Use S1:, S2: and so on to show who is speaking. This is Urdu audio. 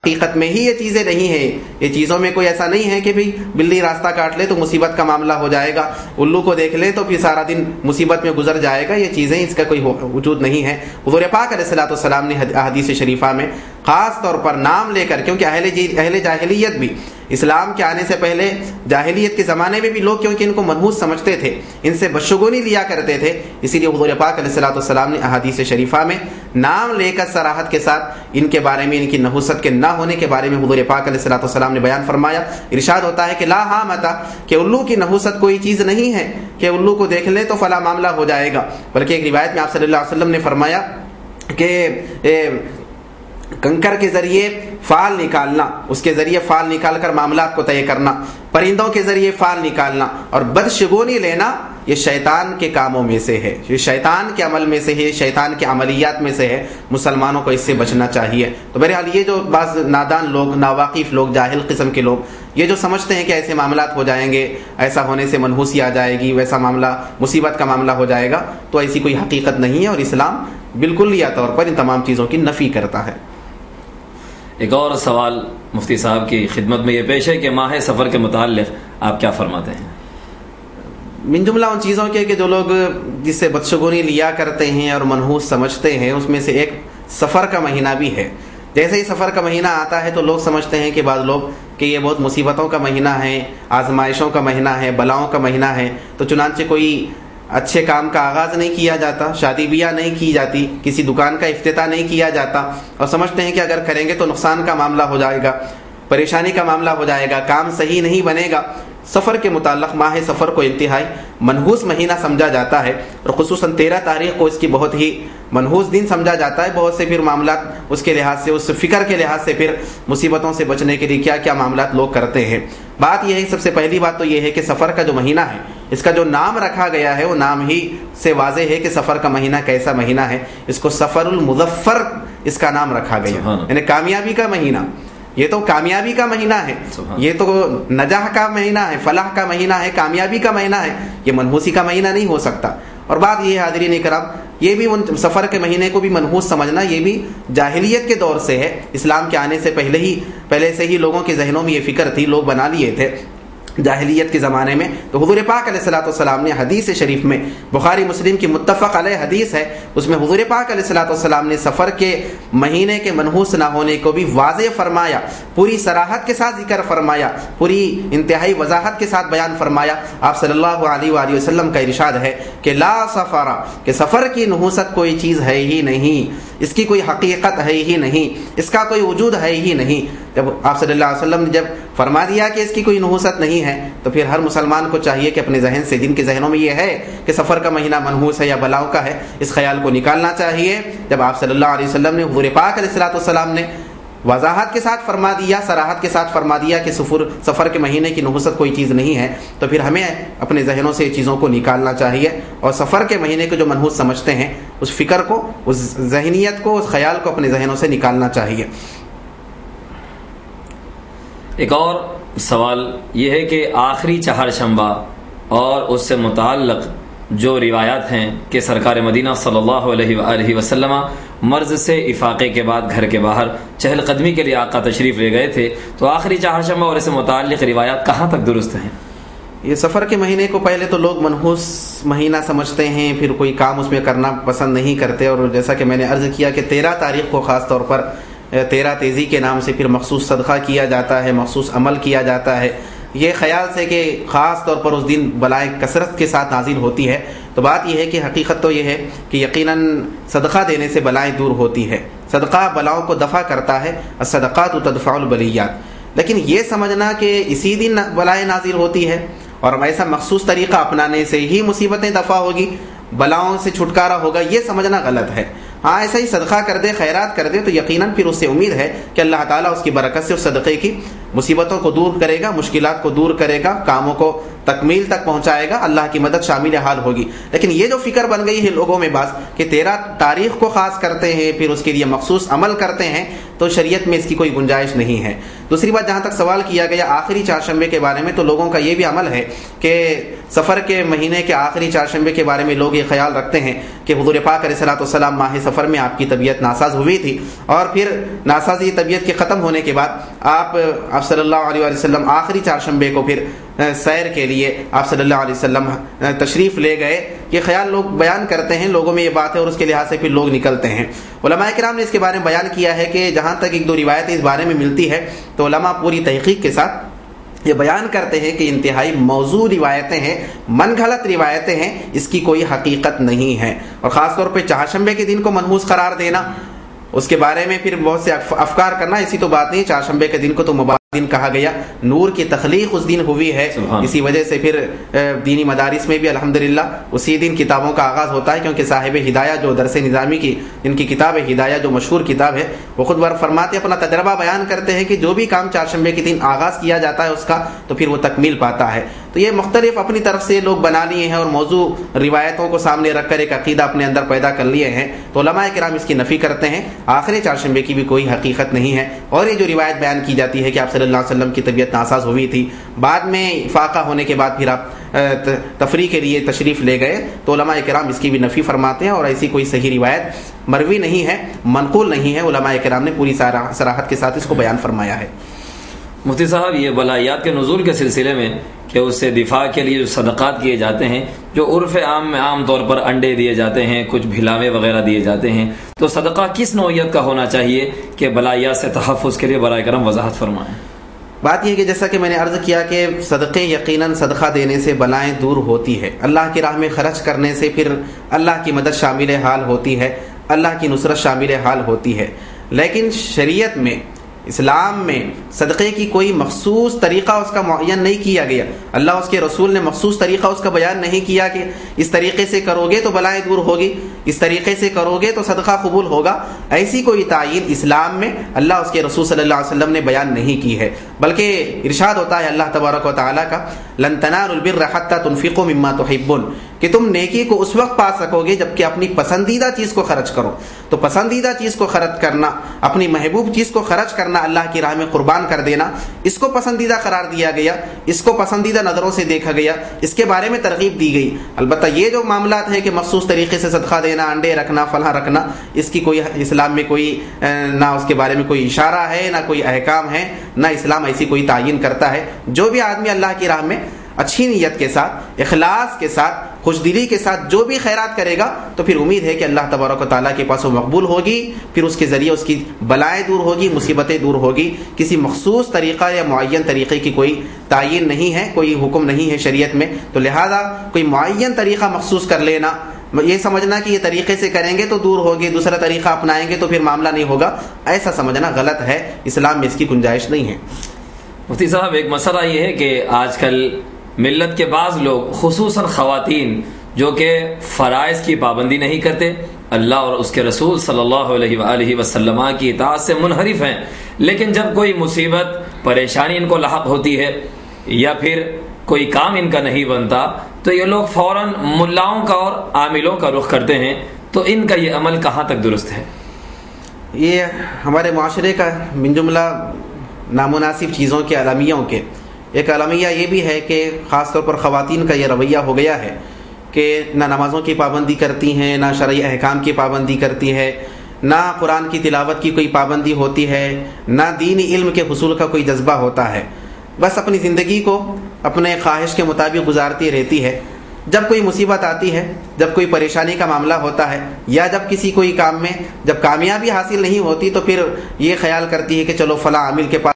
S1: حقیقت میں ہی یہ چیزیں نہیں ہیں. یہ چیزوں میں کوئی ایسا نہیں ہے کہ بھئی بلی راستہ کاٹ لے تو مصیبت کا معاملہ ہو جائے گا, الو کو دیکھ لے تو پھر سارا دن مصیبت میں گزر جائے گا. یہ چیزیں اس کا کوئی وجود نہیں ہے. حضور پاک علیہ الصلوۃ والسلام نے احادیث شریفہ میں خاص طور پر نام لے کر, کیونکہ اہل جاہلیت بھی اسلام کے آنے سے پہلے جاہلیت کے زمانے میں بھی لوگ کیونکہ ان کو منحوس سمجھتے تھے, ان سے بدشگونی لیا کرتے تھے, اسی لیے حضور پاک علیہ الصلوۃ والسلام نے احادیث شریفہ میں نام لے کر صراحت کے ساتھ ان کے بارے میں, ان کی نحوست کے نہ ہونے کے بارے میں حضور پاک علیہ الصلوۃ والسلام نے بیان فرمایا. ارشاد ہوتا ہے کہ لا حامتا, کہ الو کی نحوست کوئی چیز نہیں ہے کہ الو کو دیکھ لے تو فلاں معاملہ ہو جائے گا, بلکہ ایک روایت میں آپ صلی اللہ علیہ وسلم نے فرمایا کہ کنکر کے ذریعے فال نکالنا, اس کے ذریعے فال نکال کر معاملات کو طے کرنا, پرندوں کے ذریعے فال نکالنا اور بدشگونی لینا, یہ شیطان کے کاموں میں سے ہے, یہ شیطان کے عمل میں سے ہے, شیطان کے عملیات میں سے ہے. مسلمانوں کو اس سے بچنا چاہیے. تو بہرحال یہ جو بعض نادان لوگ, ناواقف لوگ, جاہل قسم کے لوگ یہ جو سمجھتے ہیں کہ ایسے معاملات ہو جائیں گے, ایسا ہونے سے منحوسی آ جائے گی, ویسا معاملہ مصیبت کا معاملہ ہو جائے گا, تو ایسی کوئی حقیقت نہیں ہے, اور اسلام بالکل یا طور پر ان تمام چیزوں کی نفی کرتا ہے.
S2: ایک اور سوال مفتی صاحب کی خدمت میں یہ پیش ہے کہ ماہ سفر کے متعلق آپ کیا فرماتے ہیں؟
S1: من جملہ ان چیزوں کے کہ جو لوگ جس سے بدشگونی لیا کرتے ہیں اور منحوس سمجھتے ہیں, اس میں سے ایک سفر کا مہینہ بھی ہے. جیسے ہی سفر کا مہینہ آتا ہے تو لوگ سمجھتے ہیں کہ بعض لوگ کہ یہ بہت مصیبتوں کا مہینہ ہے, آزمائشوں کا مہینہ ہے, بلاؤں کا مہینہ ہے, تو چنانچہ کوئی اچھے کام کا آغاز نہیں کیا جاتا, شادی بیاہ نہیں کی جاتی, کسی دکان کا افتتاح نہیں کیا جاتا, اور سمجھتے ہیں کہ اگر کریں گے تو نقصان کا معاملہ ہو جائے گا, پریشانی کا معاملہ ہو جائے گا, کام صحیح نہیں بنے گا. سفر کے متعلق ماہ سفر کو انتہائی منحوس مہینہ سمجھا جاتا ہے, اور خصوصاً 13 تاریخ کو اس کی بہت ہی منحوس دن سمجھا جاتا ہے. بہت سے پھر معاملات اس کے لحاظ سے, اس فکر کے لحاظ سے پھر مصیبتوں سے بچنے کے لیے کیا کیا معاملات لوگ کرتے ہیں. بات یہ ہے, سب سے پہلی بات تو یہ ہے کہ سفر کا جو مہینہ ہے, اس کا جو نام رکھا گیا ہے وہ نام ہی سے واضح ہے کہ سفر کا مہینہ کیسا مہینہ ہے. اس کو سفر المظفر اس کا نام رکھا گیا, یعنی کامیابی کا مہینہ. یہ تو کامیابی کا مہینہ ہے, یہ تو نجاح کا مہینہ ہے, فلاح کا مہینہ ہے, کامیابی کا مہینہ ہے. یہ منحوسی کا مہینہ نہیں ہو سکتا. اور بات یہ ہے حاضرین کرام, یہ بھی ان سفر کے مہینے کو بھی منحوس سمجھنا, یہ بھی جاہلیت کے دور سے ہے. اسلام کے آنے سے پہلے سے ہی لوگوں کے ذہنوں میں یہ فکر تھی, لوگ بنا لیے تھے جاہلیت کے زمانے میں. تو حضور پاک علیہ الصلوۃ والسلام نے حدیث شریف میں, بخاری مسلم کی متفق علیہ حدیث ہے, اس میں حضور پاک علیہ الصلوۃ والسلام نے سفر کے مہینے کے منحوس نہ ہونے کو بھی واضح فرمایا, پوری صراحت کے ساتھ ذکر فرمایا, پوری انتہائی وضاحت کے ساتھ بیان فرمایا. آپ صلی اللہ علیہ وآلہ وسلم کا ارشاد ہے کہ لا سفر, کہ سفر کی نحوست کوئی چیز ہے ہی نہیں, اس کی کوئی حقیقت ہے ہی نہیں, اس کا کوئی وجود ہے ہی نہیں. جب آپ صلی اللہ علیہ وسلم نے جب فرما دیا کہ اس کی کوئی نحوست نہیں ہے, تو پھر ہر مسلمان کو چاہیے کہ اپنے ذہن سے, جن کے ذہنوں میں یہ ہے کہ سفر کا مہینہ منحوس ہے یا بلاؤں کا ہے, اس خیال کو نکالنا چاہیے. جب آپ صلی اللہ علیہ وسلم نے, حضور پاک علیہ الصلوۃ والسلام نے وضاحت کے ساتھ فرما دیا, صراحت کے ساتھ فرما دیا کہ سفر کے مہینے کی نحوست کوئی چیز نہیں ہے, تو پھر ہمیں اپنے ذہنوں سے چیزوں کو نکالنا چاہیے, اور سفر کے مہینے کو جو منحوس سمجھتے ہیں اس فکر کو, اس ذہنیت کو, اس خیال کو اپنے ذہنوں سے نکالنا چاہیے.
S2: ایک اور سوال یہ ہے کہ آخری چہارشنبہ اور اس سے متعلق جو روایات ہیں کہ سرکار مدینہ صلی اللہ علیہ وآلہ وسلم مرض سے افاقے کے بعد گھر کے باہر چہل قدمی کے لیے آقا تشریف لے گئے تھے, تو آخری چہارشنبہ اور اس سے متعلق روایات کہاں تک درست ہیں؟
S1: یہ سفر کے مہینے کو پہلے تو لوگ منحوس مہینہ سمجھتے ہیں, پھر کوئی کام اس میں کرنا پسند نہیں کرتے, اور جیسا کہ میں نے عرض کیا کہ 13 تاریخ کو خاص طور پر 13 تیزی کے نام سے پھر مخصوص صدقہ کیا جاتا ہے, مخصوص عمل کیا جاتا ہے, یہ خیال سے کہ خاص طور پر اس دن بلائیں کثرت کے ساتھ نازل ہوتی ہے. تو بات یہ ہے کہ حقیقت تو یہ ہے کہ یقیناً صدقہ دینے سے بلائیں دور ہوتی ہے, صدقہ بلاؤں کو دفع کرتا ہے, الصدقات تدفع البلیات. لیکن یہ سمجھنا کہ اسی دن بلائیں نازل ہوتی ہے اور ایسا مخصوص طریقہ اپنانے سے ہی مصیبتیں دفع ہوگی, بلاؤں سے چھٹکارا ہوگا, یہ سمجھنا غلط ہے. ہاں ایسا ہی صدقہ کر دے, خیرات کر دے, تو یقیناً پھر اس سے امید ہے کہ اللہ تعالیٰ اس کی برکت سے اس صدقے کی مصیبتوں کو دور کرے گا, مشکلات کو دور کرے گا, کاموں کو تکمیل تک پہنچائے گا, اللہ کی مدد شامل حال ہوگی. لیکن یہ جو فکر بن گئی ہے لوگوں میں بعض کہ 13 تاریخ کو خاص کرتے ہیں, پھر اس کے لیے مخصوص عمل کرتے ہیں, تو شریعت میں اس کی کوئی گنجائش نہیں ہے۔ دوسری بات، جہاں تک سوال کیا گیا آخری چہارشنبے کے بارے میں، تو لوگوں کا یہ بھی عمل ہے کہ سفر کے مہینے کے آخری چہارشنبے کے بارے میں لوگ یہ خیال رکھتے ہیں کہ حضور پاک علیہ الصلوۃ والسلام ماہ سفر میں آپ کی طبیعت ناساز ہوئی تھی، اور پھر ناسازی طبیعت کے ختم ہونے کے بعد آپ صلی اللہ علیہ وسلم آخری چہارشنبے کو پھر سیر کے لیے آپ صلی اللہ علیہ وسلم تشریف لے گئے۔ یہ خیال لوگ بیان کرتے ہیں، لوگوں میں یہ بات ہے، اور اس کے لحاظ سے پھر لوگ نکلتے ہیں۔ علماء کرام نے اس کے بارے میں بیان کیا ہے کہ جہاں تک ایک دو روایتیں اس بارے میں ملتی ہے تو علماء پوری تحقیق کے ساتھ یہ بیان کرتے ہیں کہ انتہائی موضوع روایتیں ہیں، من گھڑت روایتیں ہیں، اس کی کوئی حقیقت نہیں ہے۔ اور خاص طور پہ چہارشنبے کے دن کو منحوس قرار دینا، اس کے بارے میں پھر بہت سے افکار کرنا، ایسی تو بات نہیں۔ چہارشنبے کے دن کو تو مبارک دن کہا گیا، نور کی تخلیق اس دن ہوئی ہے، اسی وجہ سے پھر دینی مدارس میں بھی الحمدللہ اسی دن کتابوں کا آغاز ہوتا ہے، کیونکہ صاحب ہدایہ جو درس نظامی کی جن کی کتاب ہے ہدایہ، جو مشہور کتاب ہے، وہ خود فرماتے اپنا تجربہ بیان کرتے ہیں کہ جو بھی کام چہارشنبے کے دن آغاز کیا جاتا ہے اس کا، تو پھر وہ تکمیل پاتا ہے۔ تو یہ مختلف اپنی طرف سے لوگ بنا لیے ہیں اور موضوع روایتوں کو سامنے رکھ کر ایک عقیدہ اپنے اندر پیدا کر لیے ہیں، تو علماء کرام اس کی نفی کرتے ہیں۔ آخری چہارشنبے کی بھی کوئی حقیقت نہیں ہے، اور یہ جو روایت بیان کی جاتی ہے کہ آپ صلی اللہ علیہ وسلم کی طبیعت ناساز ہوئی تھی، بعد میں فاقہ ہونے کے بعد پھر آپ تفریح کے لیے تشریف لے گئے، تو علماء کرام اس کی بھی نفی فرماتے ہیں، اور ایسی کوئی صحیح روایت مروی نہیں ہے، منقول نہیں ہے۔ علماء کرام نے پوری صراحت کے ساتھ اس کو بیان فرمایا ہے۔
S2: مفتی صاحب، یہ بلائیات کے نزول کے سلسلے میں کہ اس سے دفاع کے لیے جو صدقات کیے جاتے ہیں، جو عرف عام میں عام طور پر انڈے دیے جاتے ہیں، کچھ بھلاوے وغیرہ دیے جاتے ہیں، تو صدقہ کس نوعیت کا ہونا چاہیے کہ بلائیات سے تحفظ کے لیے برائے کرم وضاحت فرمائیں؟
S1: بات یہ کہ جیسا کہ میں نے عرض کیا کہ صدقے یقیناً صدقہ دینے سے بلائیں دور ہوتی ہے، اللہ کی راہ میں خرچ کرنے سے پھر اللہ کی مدد شامل حال ہوتی ہے، اللہ کی نصرت شامل حال ہوتی ہے۔ لیکن شریعت میں، اسلام میں صدقے کی کوئی مخصوص طریقہ اس کا معین نہیں کیا گیا، اللہ اس کے رسول نے مخصوص طریقہ اس کا بیان نہیں کیا کہ اس طریقے سے کرو گے تو بلائیں دور ہوگی، اس طریقے سے کرو گے تو صدقہ قبول ہوگا، ایسی کوئی تعین اسلام میں اللہ اس کے رسول صلی اللہ علیہ وسلم نے بیان نہیں کی ہے۔ بلکہ ارشاد ہوتا ہے اللہ تبارک و تعالیٰ کا، لن تنالوا البر حتى تنفقوا مما تحبون، کہ تم نیکی کو اس وقت پا سکو گے جب کہ اپنی پسندیدہ چیز کو خرچ کرو۔ تو پسندیدہ چیز کو خرچ کرنا، اپنی محبوب چیز کو خرچ کرنا، اللہ کی راہ میں قربان کر دینا، اس کو پسندیدہ قرار دیا گیا، اس کو پسندیدہ نظروں سے دیکھا گیا، اس کے بارے میں ترغیب دی گئی۔ البتہ یہ جو معاملات ہیں کہ مخصوص طریقے سے صدقہ دینا، انڈے رکھنا، فلاں رکھنا، اس کی کوئی اسلام میں کوئی نہ اس کے بارے میں کوئی اشارہ ہے، نہ کوئی احکام ہے، نہ اسلام ایسی کوئی تعین کرتا ہے۔ جو بھی آدمی اللہ کی راہ میں اچھی نیت کے ساتھ، اخلاص کے ساتھ، خوش دلی کے ساتھ جو بھی خیرات کرے گا، تو پھر امید ہے کہ اللہ تبارک و تعالیٰ کے پاس وہ مقبول ہوگی، پھر اس کے ذریعے اس کی بلائیں دور ہوگی، مصیبتیں دور ہوگی۔ کسی مخصوص طریقہ یا معین طریقے کی کوئی تعین نہیں ہے، کوئی حکم نہیں ہے شریعت میں، تو لہذا کوئی معین طریقہ مخصوص کر لینا، یہ سمجھنا کہ یہ طریقے سے کریں گے تو دور ہوگی، دوسرا طریقہ اپنائیں گے تو پھر معاملہ نہیں ہوگا، ایسا سمجھنا غلط ہے، اسلام میں اس کی گنجائش نہیں ہے۔
S2: مفتی صاحب، ایک مسئلہ یہ ہے کہ آج کل ملت کے بعض لوگ، خصوصاً خواتین، جو کہ فرائض کی پابندی نہیں کرتے، اللہ اور اس کے رسول صلی اللہ علیہ وآلہ وسلم کی اطاعت سے منحرف ہیں، لیکن جب کوئی مصیبت، پریشانی ان کو لاحق ہوتی ہے یا پھر کوئی کام ان کا نہیں بنتا، تو یہ لوگ فوراً ملاؤں کا اور عاملوں کا رخ کرتے ہیں، تو ان کا یہ عمل کہاں تک درست ہے؟
S1: یہ ہمارے معاشرے کا من جملہ نامناسب چیزوں کے اعلامیوں کے ایک اعلامیہ یہ بھی ہے کہ خاص طور پر خواتین کا یہ رویہ ہو گیا ہے کہ نہ نمازوں کی پابندی کرتی ہیں، نہ شرعی احکام کی پابندی کرتی ہے، نہ قرآن کی تلاوت کی کوئی پابندی ہوتی ہے، نہ دینی علم کے حصول کا کوئی جذبہ ہوتا ہے، بس اپنی زندگی کو اپنے خواہش کے مطابق گزارتی رہتی ہے۔ جب کوئی مصیبت آتی ہے، جب کوئی پریشانی کا معاملہ ہوتا ہے، یا جب کسی کوئی کام میں جب کامیابی حاصل نہیں ہوتی، تو پھر یہ خیال کرتی ہے کہ چلو فلاں عامل کے پاس